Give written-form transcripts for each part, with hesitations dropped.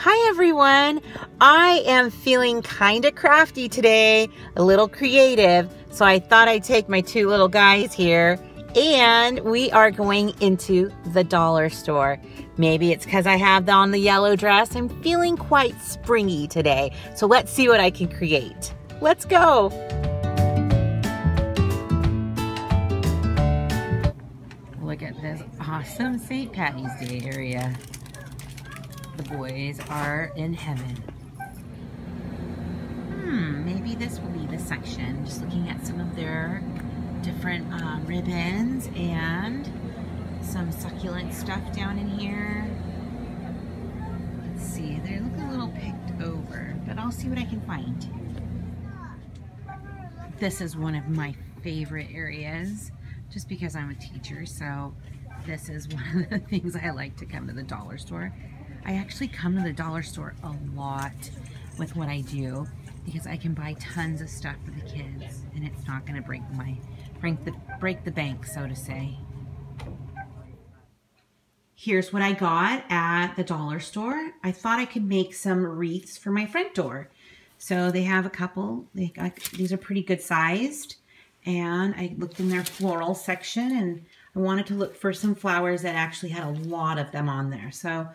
Hi everyone! I am feeling kind of crafty today, a little creative, so I thought I'd take my two little guys here and we are going into the dollar store. Maybe it's because I have on the yellow dress. I'm feeling quite springy today, so let's see what I can create. Let's go! Look at this awesome St. Patty's Day area. The boys are in heaven. Maybe this will be the section. Just looking at some of their different ribbons and some succulent stuff down in here. Let's see, they look a little picked over, but I'll see what I can find. This is one of my favorite areas, just because I'm a teacher, so this is one of the things I like to come to the dollar store. I actually come to the dollar store a lot with what I do because I can buy tons of stuff for the kids and it's not going to break the bank, so to say. Here's what I got at the dollar store. I thought I could make some wreaths for my front door. So they have a couple. These are pretty good sized, and I looked in their floral section and I wanted to look for some flowers that actually had a lot of them on there. So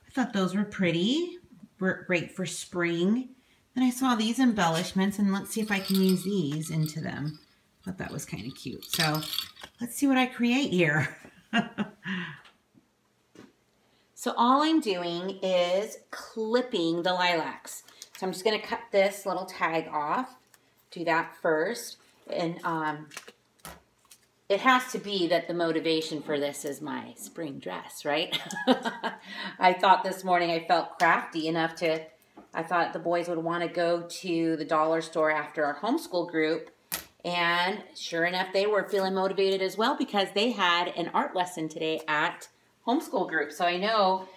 I thought those were pretty, great for spring. Then I saw these embellishments, and let's see if I can use these into them. I thought that was kind of cute. So let's see what I create here. So all I'm doing is clipping the lilacs. So I'm just going to cut this little tag off. Do that first. And it has to be that the motivation for this is my spring dress, right? I thought this morning I felt crafty enough I thought the boys would want to go to the dollar store after our homeschool group. And sure enough, they were feeling motivated as well because they had an art lesson today at homeschool group. So I know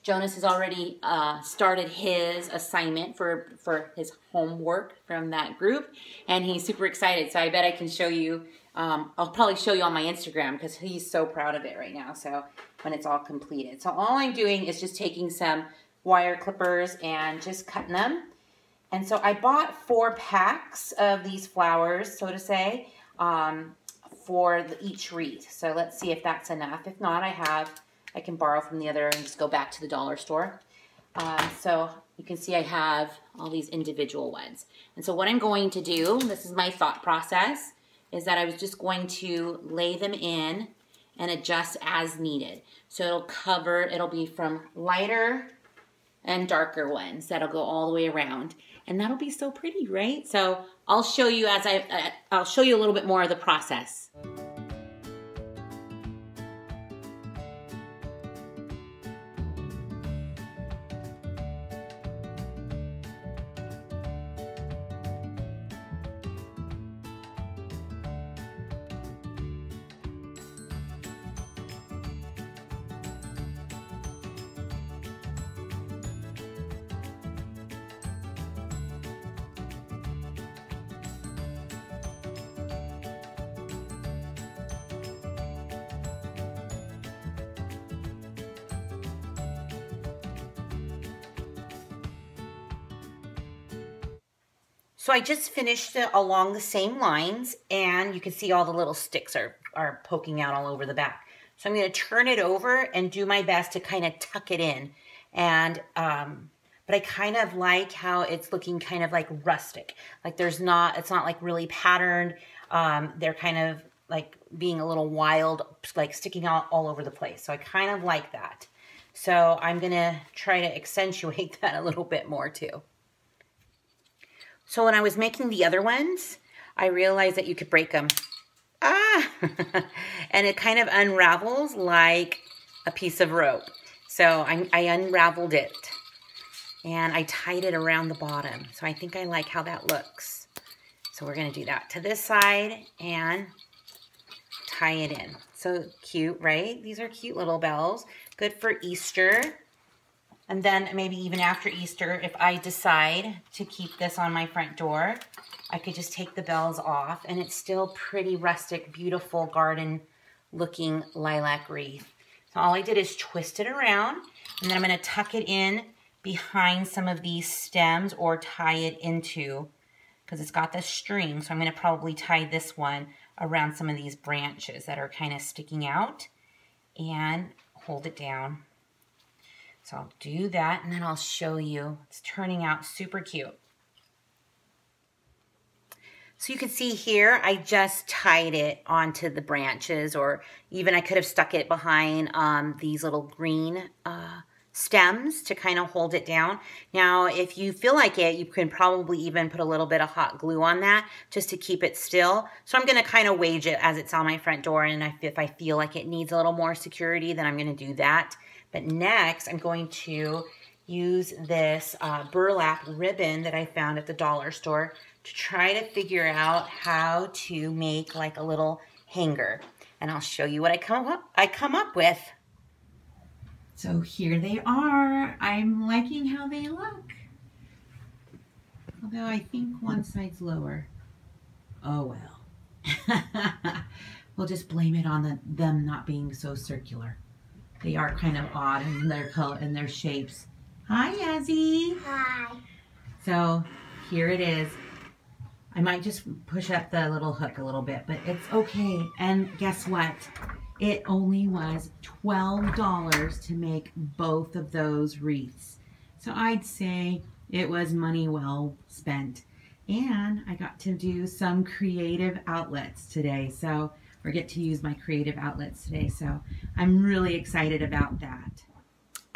Jonas has already started his assignment for his homework from that group, and he's super excited. So I bet I can show you. I'll probably show you on my Instagram because he's so proud of it right now. So when it's all completed. So all I'm doing is just taking some wire clippers and just cutting them. And so I bought 4 packs of these flowers, so to say, for each wreath. So let's see if that's enough. If not, I can borrow from the other and just go back to the dollar store. So you can see I have all these individual ones. And so what I'm going to do, this is my thought process, is that I was just going to lay them in and adjust as needed. So it'll be from lighter and darker ones. That'll go all the way around. And that'll be so pretty, right? So I'll show you I'll show you a little bit more of the process. So I just finished it along the same lines, and you can see all the little sticks are poking out all over the back. So I'm going to turn it over and do my best to kind of tuck it in. And but I kind of like how it's looking kind of like rustic. Like it's not like really patterned. They're kind of like being a little wild, like sticking out all over the place. So I kind of like that. So I'm going to try to accentuate that a little bit more too. So when I was making the other ones, I realized that you could break them. And it kind of unravels like a piece of rope. So I unraveled it and I tied it around the bottom. So I think I like how that looks. So we're going to do that to this side and tie it in. So cute, right? These are cute little bells. Good for Easter. And then maybe even after Easter, if I decide to keep this on my front door, I could just take the bells off and it's still pretty rustic, beautiful garden looking lilac wreath. So all I did is twist it around. And then I'm gonna tuck it in behind some of these stems or tie it into, because it's got this string, so I'm gonna probably tie this one around some of these branches that are kind of sticking out and hold it down. So I'll do that and then I'll show you. It's turning out super cute. So you can see here, I just tied it onto the branches, or even I could have stuck it behind these little green stems to kind of hold it down. Now, if you feel like it, you can probably even put a little bit of hot glue on that just to keep it still. So I'm gonna kind of wage it as it's on my front door, and if I feel like it needs a little more security, then I'm gonna do that. But next, I'm going to use this burlap ribbon that I found at the dollar store to try to figure out how to make like a little hanger. And I'll show you what I come up with. So here they are. I'm liking how they look. Although I think one side's lower. Oh well. We'll just blame it on them not being so circular. They are kind of odd in their color and their shapes. Hi, Yazzie. Hi. So here it is. I might just push up the little hook a little bit, but it's okay. And guess what? It only was $12 to make both of those wreaths. So I'd say it was money well spent. And I got to do some creative outlets today. So, or get to use my creative outlets today. So I'm really excited about that.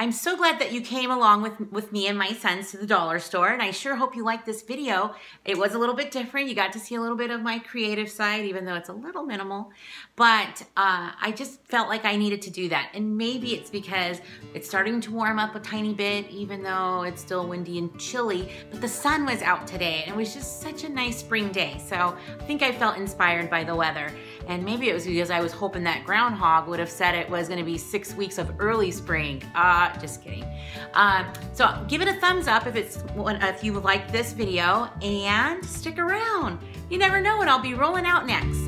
I'm so glad that you came along with me and my sons to the dollar store, and I sure hope you liked this video. It was a little bit different. You got to see a little bit of my creative side, even though it's a little minimal, but I just felt like I needed to do that. And maybe it's because it's starting to warm up a tiny bit, even though it's still windy and chilly, but the sun was out today, and it was just such a nice spring day. So I think I felt inspired by the weather. And maybe it was because I was hoping that groundhog would have said it was gonna be 6 weeks of early spring. Just kidding. So give it a thumbs up if you like this video, and stick around. You never know what I'll be rolling out next.